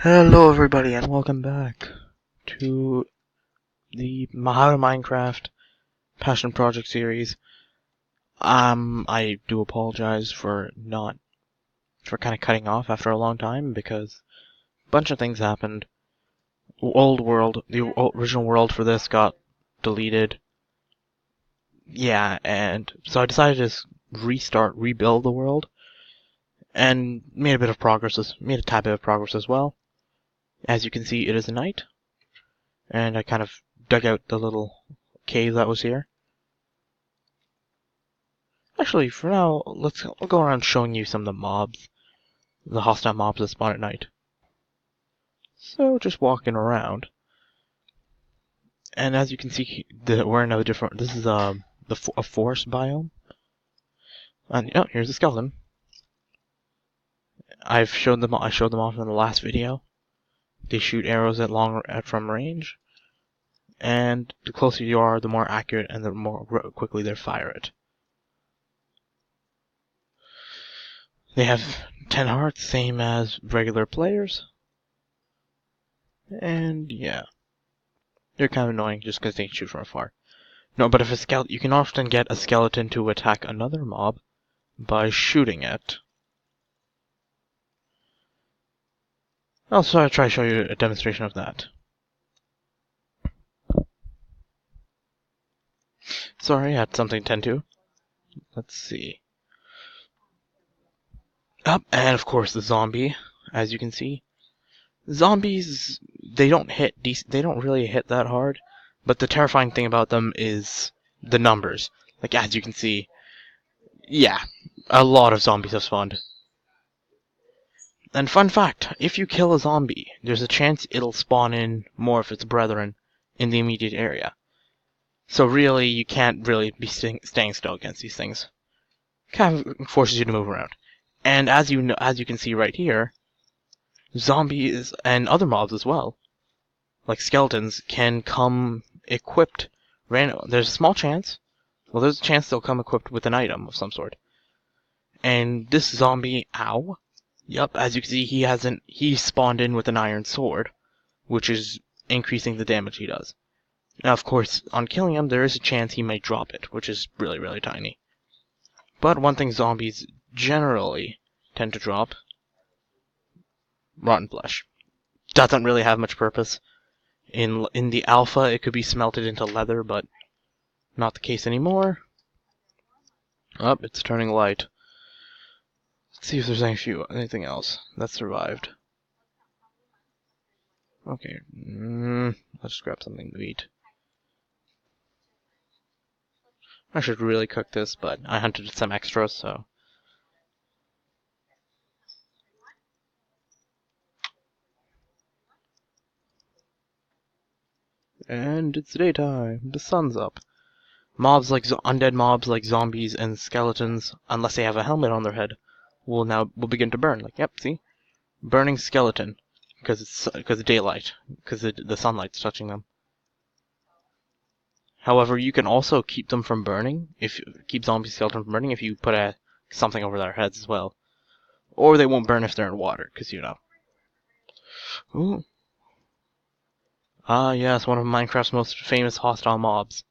Hello everybody and welcome back to the How to Minecraft Passion Project series. I do apologize for kind of cutting off after a long time because a bunch of things happened. The original world for this got deleted. Yeah, and so I decided to just rebuild the world, and made a tad bit of progress as well. As you can see, it is a night. And I kind of dug out the little cave that was here. Actually, for now, I'll go around showing you some of the hostile mobs that spawn at night. So, just walking around. And as you can see, we're in a different, this is a forest biome. And, oh, here's a skeleton. I showed them off in the last video. They shoot arrows from range. And the closer you are, the more accurate and the more quickly they fire it. They have 10 hearts, same as regular players. And yeah, they're kind of annoying just because they shoot from afar. No, but if you can often get a skeleton to attack another mob by shooting it. I'll try to show you a demonstration of that. Sorry, I had something to tend to. Let's see. And of course the zombie, as you can see. Zombies, they don't really hit that hard, but the terrifying thing about them is the numbers. Like, as you can see, yeah, a lot of zombies have spawned. And fun fact, if you kill a zombie, there's a chance it'll spawn in more of its brethren in the immediate area. So really, you can't really be staying still against these things. Kind of forces you to move around. And as you can see right here, zombies and other mobs as well, like skeletons, can come equipped. There's a small chance. Well, there's a chance they'll come equipped with an item of some sort. And this zombie, ow. Yep, as you can see, he spawned in with an iron sword, which is increasing the damage he does. Now, of course, on killing him, there is a chance he may drop it, which is really, really tiny. But one thing zombies generally tend to drop: rotten flesh. Doesn't really have much purpose. In the alpha, it could be smelted into leather, but not the case anymore. Oh, it's turning light. Let's see if there's anything else that survived. Okay, let's grab something to eat. I should really cook this, but I hunted some extras, so. And it's daytime. The sun's up. Undead mobs like zombies and skeletons, unless they have a helmet on their head, will begin to burn. Like, yep, see, burning skeleton, because of daylight, because the sunlight's touching them. However, you can also keep them from burning, keep zombie skeleton from burning if you put something over their heads as well. Or they won't burn if they're in water, because you know. Ooh. Ah, yes, one of Minecraft's most famous hostile mobs.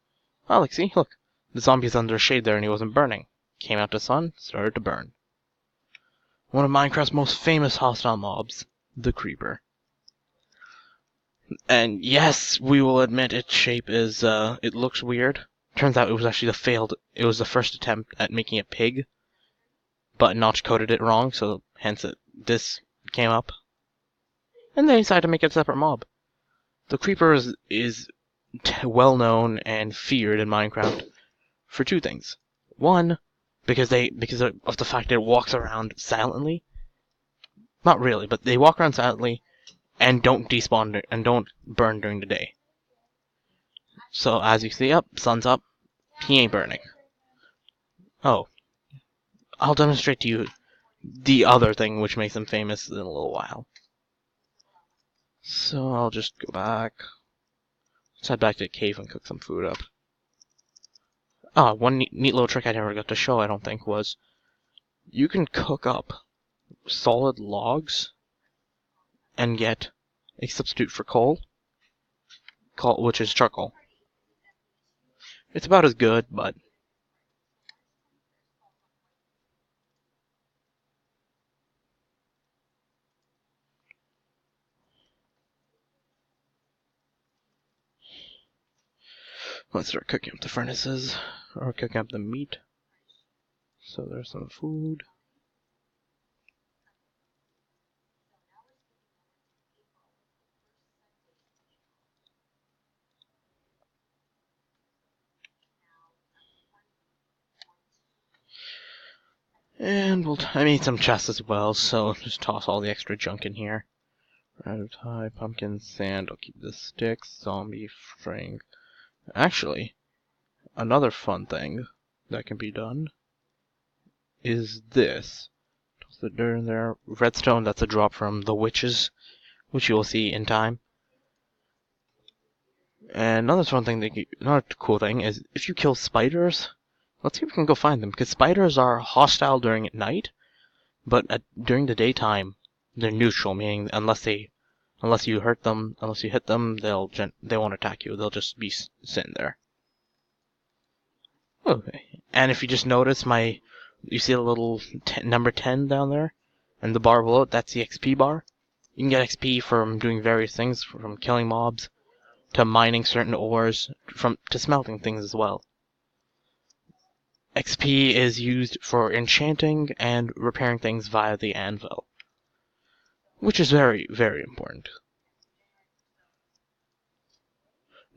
Oh, look, see, look. The zombie's under shade there and he wasn't burning. Came out to sun, started to burn. One of Minecraft's most famous hostile mobs, the Creeper. And yes, we will admit its shape is, it looks weird. Turns out it was actually it was the first attempt at making a pig, but Notch coded it wrong, so hence this came up. And they decided to make it a separate mob. The Creeper is well known and feared in Minecraft for two things. One, because of the fact that it walks around silently. Not really, but they walk around silently and don't despawn and don't burn during the day. So as you see, sun's up, he ain't burning. Oh, I'll demonstrate to you the other thing which makes him famous in a little while. So I'll just go back. Let's head back to the cave and cook some food up. Ah, one neat little trick I never got to show, I don't think, was you can cook up solid logs and get a substitute for coal, which is charcoal. It's about as good, but let's start cooking up the furnaces, or cooking up the meat. So there's some food. And I made some chests as well, so just toss all the extra junk in here. Tie, pumpkin, sand, I'll keep the sticks, zombie, string. Actually, another fun thing that can be done is this. Toss the dirt in there. Redstone, that's a drop from the witches, which you will see in time. And another fun thing, another cool thing is if you kill spiders, let's see if we can go find them, because spiders are hostile during night, but during the daytime, they're neutral, meaning unless you hit them, they won't attack you. They'll just be sitting there. Okay. And if you just notice you see a little number 10 down there, and the bar below it, that's the XP bar. You can get XP from doing various things, from killing mobs, to mining certain ores, to smelting things as well. XP is used for enchanting and repairing things via the anvil, which is very, very important.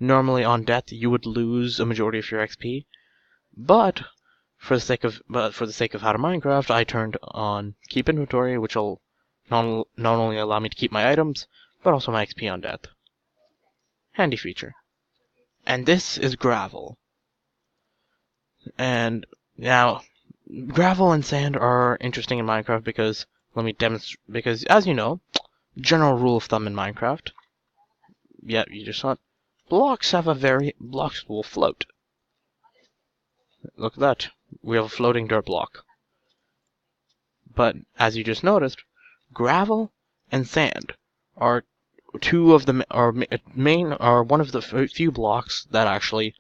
Normally on death you would lose a majority of your XP, but for the sake of How to Minecraft, I turned on Keep Inventory, which will not only allow me to keep my items, but also my XP on death. Handy feature. And this is gravel. And now, gravel and sand are interesting in Minecraft because, let me demonstrate, because as you know, general rule of thumb in Minecraft, yeah, you just saw it, blocks will float. Look at that. We have a floating dirt block. But, as you just noticed, gravel and sand are one of the few blocks that actually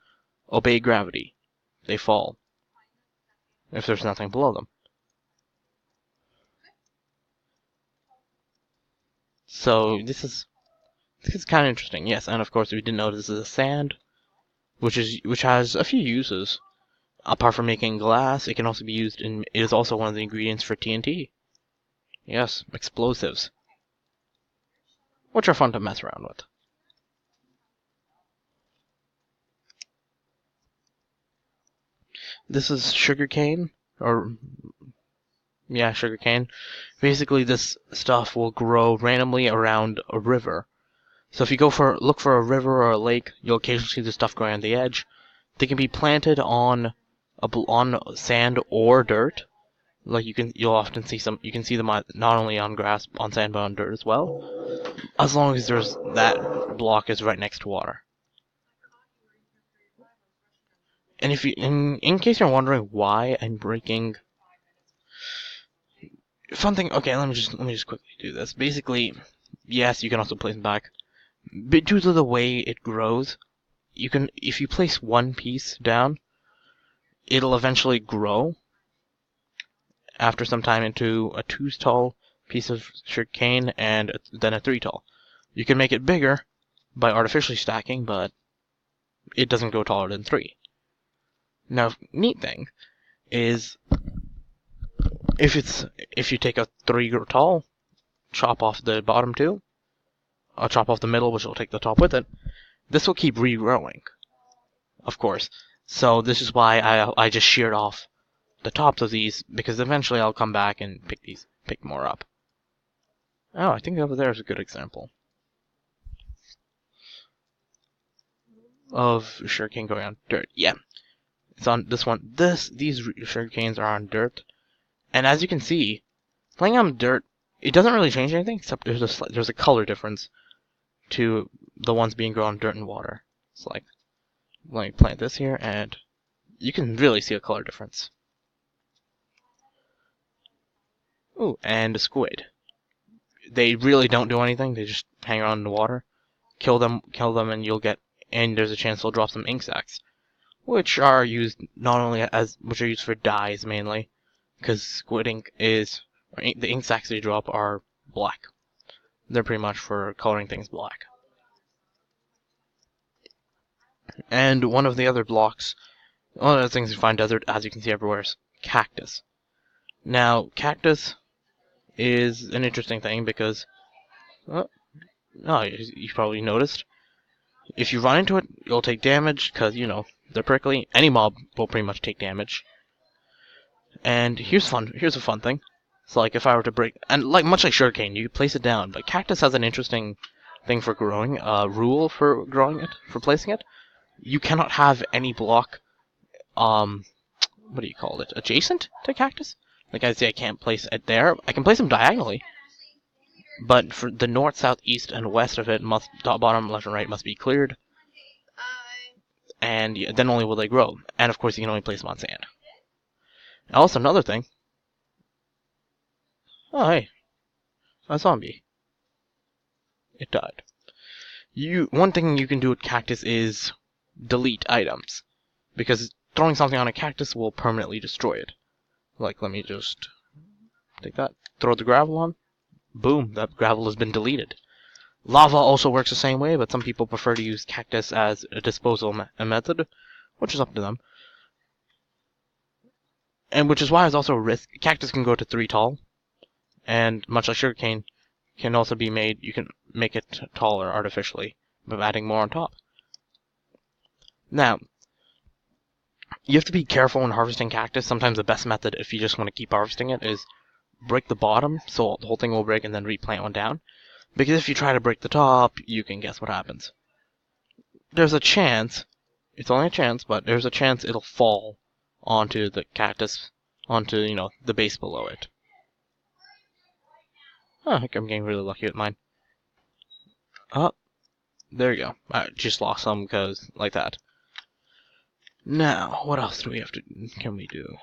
obey gravity. They fall if there's nothing below them. So this is kind of interesting. Yes, and of course we didn't know this is a sand, which has a few uses. Apart from making glass, it can also be used it is also one of the ingredients for TNT. Yes, explosives, which are fun to mess around with. This is sugarcane, sugarcane. Basically, this stuff will grow randomly around a river. So if you look for a river or a lake, you'll occasionally see this stuff growing on the edge. They can be planted on sand or dirt. Like you'll often see you can see them not only on grass, on sand, but on dirt as well. As long as that block is right next to water. And if in case you're wondering why I'm breaking, fun thing. Okay, let me just quickly do this. Basically, yes, you can also place them back. But due to the way it grows, if you place one piece down, it'll eventually grow after some time into a 2 tall piece of sugarcane and then a 3 tall. You can make it bigger by artificially stacking, but it doesn't go taller than 3. Now, neat thing is if you take a 3 tall, chop off the bottom 2, I'll chop off the middle, which will take the top with it. This will keep regrowing, of course. So this is why I just sheared off the tops of these, because eventually I'll come back and pick more up. Oh, I think over there is a good example of sugarcane going on dirt. Yeah, it's on this one. These sugarcanes are on dirt, and as you can see, playing on dirt, it doesn't really change anything except there's a color difference to the ones being grown on dirt and water. It's like, let me plant this here, and you can really see a color difference. Ooh, and a squid. they really don't do anything. They just hang around in the water. Kill them, and there's a chance they'll drop some ink sacs, which are used which are used for dyes mainly, because squid ink the ink sacs they drop are black. They're pretty much for coloring things black. And one of the other things you find desert, as you can see everywhere, is cactus. Now, cactus is an interesting thing because, you probably noticed, if you run into it, you'll take damage because, they're prickly. Any mob will pretty much take damage. And here's a fun thing. So, like, if I were to break, and much like sugarcane, you place it down, but cactus has an interesting thing for growing, rule for growing it, for placing it. You cannot have any block, adjacent to cactus? Like I say, I can't place it there. I can place them diagonally, but for the north, south, east, and west of it, top, bottom, left, and right must be cleared. And then only will they grow. And of course, you can only place them on sand. Also, another thing. Oh, hey. A zombie. It died. One thing you can do with cactus is delete items. Because throwing something on a cactus will permanently destroy it. Like, let me just take that. Throw the gravel on. Boom, that gravel has been deleted. Lava also works the same way, but some people prefer to use cactus as a disposal method, which is up to them. And which is why it's also a risk. Cactus can go to 3 tall, and much like sugarcane, can also be made. You can make it taller artificially by adding more on top. Now, you have to be careful when harvesting cactus. Sometimes the best method, if you just want to keep harvesting it, is break the bottom, so the whole thing will break, and then replant one down. Because if you try to break the top, you can guess what happens. There's a chance, it's only a chance, but there's a chance it'll fall onto the cactus, onto, the base below it. Oh, I think I'm getting really lucky with mine. Oh, there you go. I just lost some because, like that. Now, what else can we do?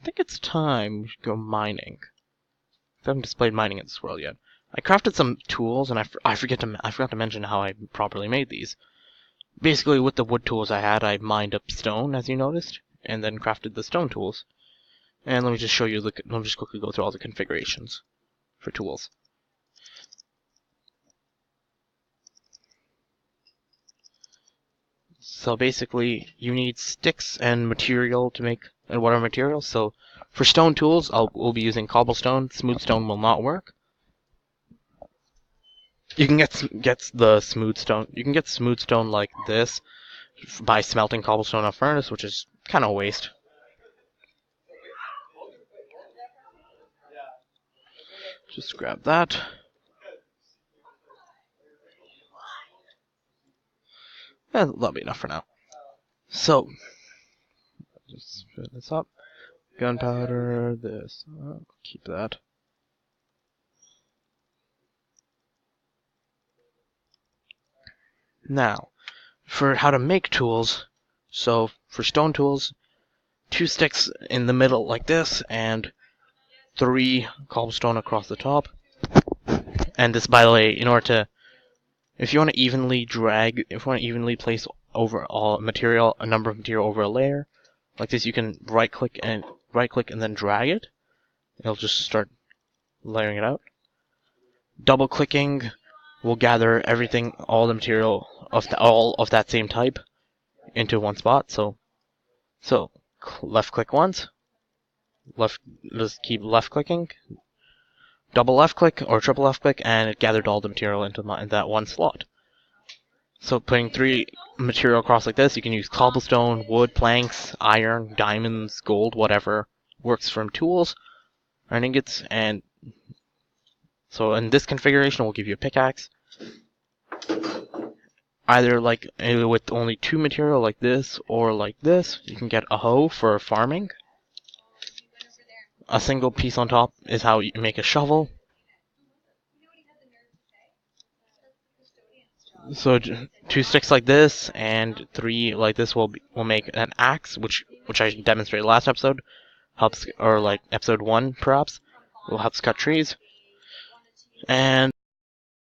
I think it's time we should go mining. I haven't displayed mining in this world yet. I crafted some tools, and I forgot to mention how I properly made these. Basically, with the wood tools I had, I mined up stone, as you noticed, and then crafted the stone tools. And let me just show you. Let me just quickly go through all the configurations for tools. So basically, you need sticks and material to make, and whatever material. So for stone tools, we'll be using cobblestone. Smooth stone will not work. You can get the smooth stone. You can get smooth stone like this by smelting cobblestone in a furnace, which is kind of a waste. Just grab that. That'll be enough for now. So, just put this up. Gunpowder, this. Keep that. Now, for how to make tools, so for stone tools, 2 sticks in the middle like this, and 3 cobblestone across the top. And this, by the way, if you want to evenly place over a number of material over a layer, like this, you can right click and then drag it. It'll just start layering it out. Double clicking will gather everything, all the material all of that same type into one spot. So left click once, just keep left clicking, double left click or triple left click, and it gathered all the material into that one slot. So putting 3 material across like this, you can use cobblestone, wood, planks, iron, diamonds, gold, whatever works from tools or ingots. And so in this configuration, we'll give you a pickaxe. Either with only 2 material like this, or like this. You can get a hoe for farming. A single piece on top is how you make a shovel. So 2 sticks like this and 3 like this will make an axe, which I demonstrated last episode. Episode 1 perhaps will help us cut trees. And